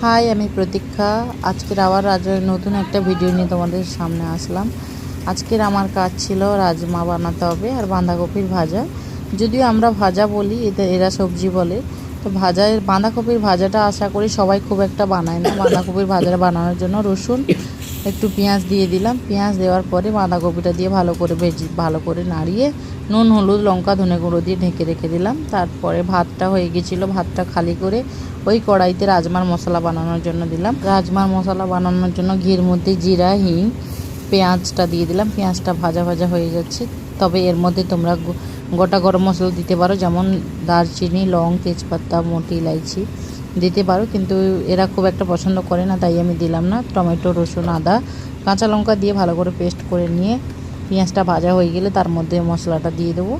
High, আমি প্রতীক্ষা। আজকের আবার নতুন একটা ভিডিও নিয়ে তোমাদের সামনে আসলাম। আজকের আমার কাজ ছিল রাজমা বানাতে হবে আর বাঁধাকপির ভাজা। যদিও আমরা ভাজা বলি, এরা সবজি বলে। তো বাঁধাকপির ভাজাটা আশা করি সবাই খুব একটা বানায় না। বাঁধাকপির ভাজাটা বানানোর জন্য রসুন, একটু পেঁয়াজ দিয়ে দিলাম। পেঁয়াজ দেওয়ার পরে বাঁধাকপিটা দিয়ে ভালো করে নাড়িয়ে নুন, হলুদ, লঙ্কা, ধনে গুঁড়ো দিয়ে ঢেকে রেখে দিলাম। তারপরে ভাতটা হয়ে গেছিলো, ভাতটা খালি করে ওই কড়াইতে রাজমার মশলা বানানোর জন্য দিলাম। রাজমার মশলা বানানোর জন্য ঘির মধ্যে জিরা, হিং, পেঁয়াজটা দিয়ে দিলাম। পেঁয়াজটা ভাজা ভাজা হয়ে যাচ্ছে, তবে এর মধ্যে তোমরা গোটা গরম মশলা দিতে পারো, যেমন দারচিনি, লং, তেজপাতা, মোটি ইলাইচি দিতে পারো, কিন্তু এরা খুব একটা পছন্দ করে না, তাই আমি দিলাম না। টমেটো, রসুন, আদা, কাঁচা লঙ্কা দিয়ে ভালো করে পেস্ট করে নিয়ে পেঁয়াজটা ভাজা হয়ে গেলে তার মধ্যে মশলাটা দিয়ে দেবো,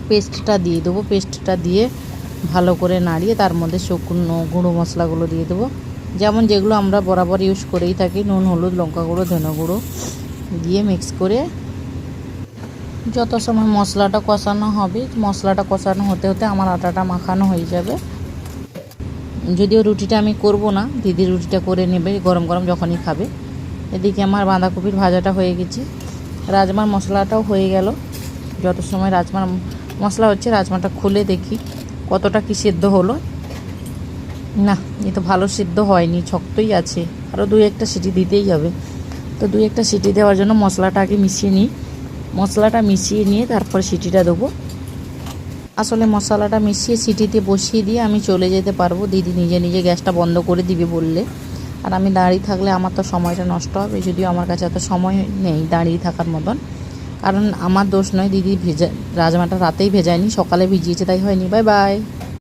পেস্টটা দিয়ে ভালো করে নাড়িয়ে তার মধ্যে শুকনো গুঁড়ো মশলাগুলো দিয়ে দেবো, যেমন যেগুলো আমরা বরাবর ইউজ করেই থাকি, নুন, হলুদ, লঙ্কা গুঁড়ো, ধনে গুঁড়ো দিয়ে মিক্স করে যত সময় মশলাটা কষানো হবে, মশলাটা কষানো হতে হতে আমার আটাটা মাখানো হয়ে যাবে। যদিও রুটিটা আমি করব না, দিদি রুটিটা করে নেবে গরম গরম যখনই খাবে। এদিকে আমার বাঁধাকপির ভাজাটা হয়ে গেছে, রাজমার মশলাটাও হয়ে গেল। যত সময় রাজমার মশলা হচ্ছে, রাজমাটা খুলে দেখি কতটা কি সিদ্ধ হলো। না, এ তো ভালো সিদ্ধ হয়নি, শক্তই আছে, আরও 2-1টা সিটি দিতেই হবে। তো 2-1টা সিটি দেওয়ার জন্য মশলাটা আগে মিশিয়ে নিই। মশলাটা মিশিয়ে নিয়ে তারপর সিটিটা দেবো। আসলে মশলাটা মিশিয়ে সিটিতে বসিয়ে দিয়ে আমি চলে যেতে পারবো, দিদি নিজে নিজে গ্যাসটা বন্ধ করে দিবে বললে। আর আমি দাঁড়িয়ে থাকলে আমার তো সময়টা নষ্ট হবে, যদিও আমার কাছে এত সময় নেই দাঁড়িয়ে থাকার মতন। কারণ আমার দোষ নয়, দিদি রাজমাটা রাতেই ভেজায়নি, সকালে ভিজিয়েছে, তাই হয়নি। Bye bye.